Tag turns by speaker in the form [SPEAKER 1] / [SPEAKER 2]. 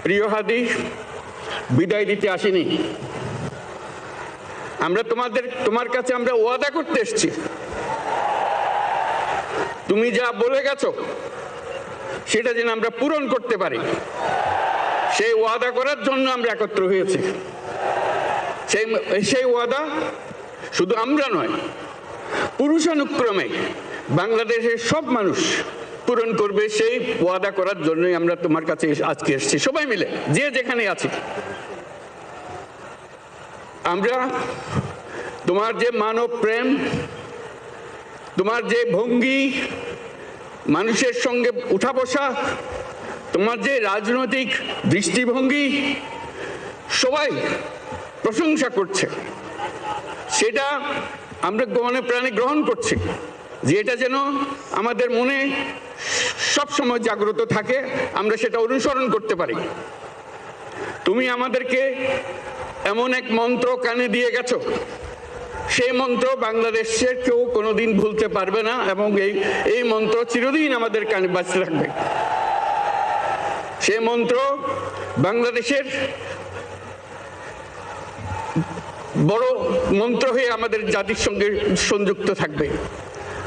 [SPEAKER 1] প্রিয় হাদি, বিদায় দিতে আসিনি। আমরা তোমার কাছে আমরা ওয়াদা করতে এসেছি। তুমি যা বলে গেছো সেটা যেন আমরা পূরণ করতে পারি, সেই ওয়াদা করার জন্য আমরা একত্র হয়েছি। সেই ওয়াদা শুধু আমরা নয়, পুরুষানুক্রমে বাংলাদেশের সব মানুষ পূরণ করবে। সেই ওয়াদা করার জন্যই আমরা তোমার কাছে আজকে এসেছি, সবাই মিলে যে যেখানে আছি। আমরা তোমার যে মানব প্রেম, তোমার যে ভঙ্গি, মানুষের সঙ্গে উঠা বসা, তোমার যে রাজনৈতিক দৃষ্টিভঙ্গি, সবাই প্রশংসা করছে। সেটা আমরা মনে প্রাণে গ্রহণ করছি, যে এটা যেন আমাদের মনে সব সময় জাগ্রত থাকে, আমরা সেটা অনুসরণ করতে পারি। তুমি আমাদেরকে এমন এক মন্ত্র কানে দিয়ে গেছো, সেই মন্ত্র বাংলাদেশের কেউ কোনোদিন ভুলতে পারবে না, এবং এই মন্ত্র চিরদিন আমাদের কানে বাজতে থাকবে। সেই মন্ত্র বাংলাদেশের বড় মন্ত্র হয়ে আমাদের জাতির সঙ্গে সংযুক্ত থাকবে।